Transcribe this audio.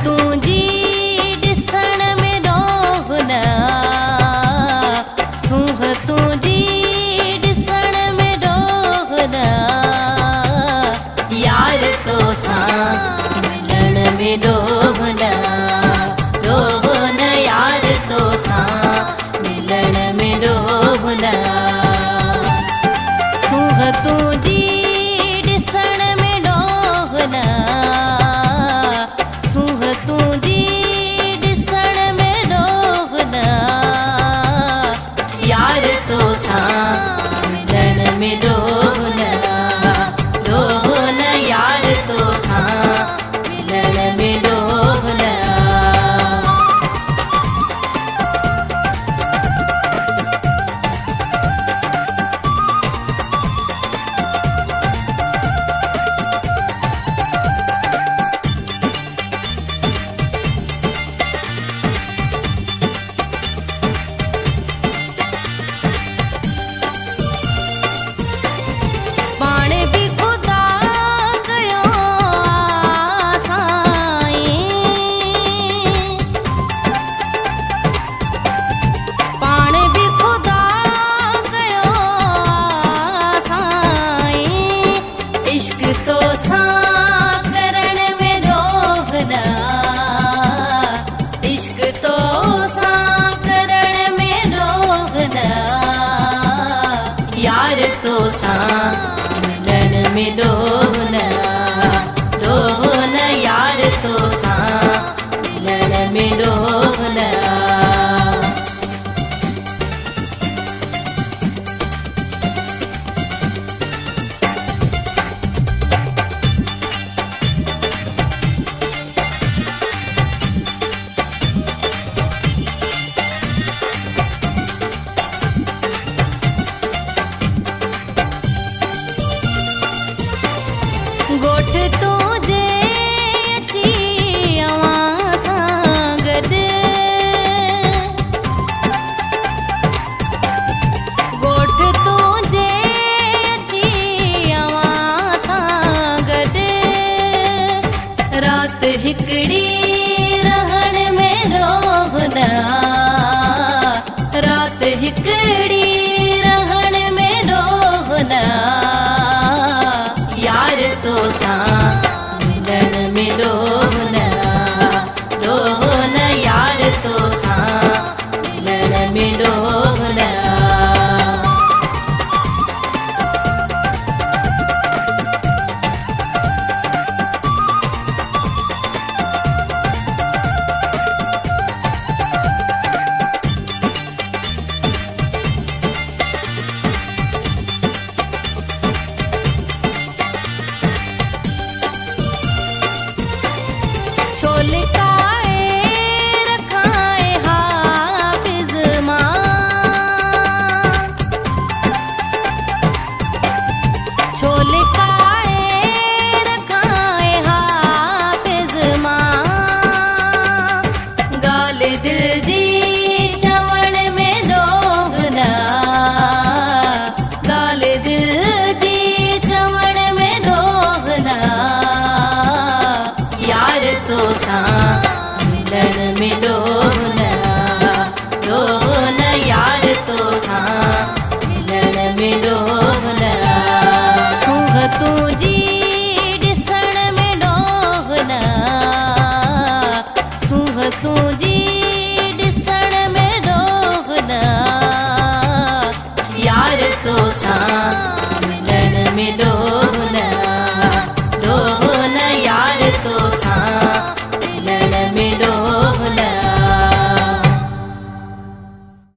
तुंहिंजी ॾिसण में रोहन सूंह तुंहिंजी ॾिसण में रोहन यार तोसां मिलण में रोहन रोहन यार तोसां मिलण में रोहन सूंह तुंहिंजी ॾिसण में रोहन सूंह तुंहिंजी ॾिसण में रोहन यार तोसां मिलण में रोहन रोहन यार तोसां मिलण में रोहन तोसां मिलण में रोहन रोहन यार तोसां मिलण में रोहन गोठ तुंहिंजे अची अवां सां गॾु गोठ तुंहिंजे अची अवां सां गॾु राति हिकिड़ी रहण में रोहन राति हिकिड़ी रहण में रोहन यार तोसां मिलण में रोहन रोहन यार तोसां मिलण में रोहन लिकाए रखाए हाफिज मां लिकाए रखाए हाफिज मां गाल दिल जी चवण में रोहन गाल दिल जी चवण में रोहन यार तोसां मिलण में रोहन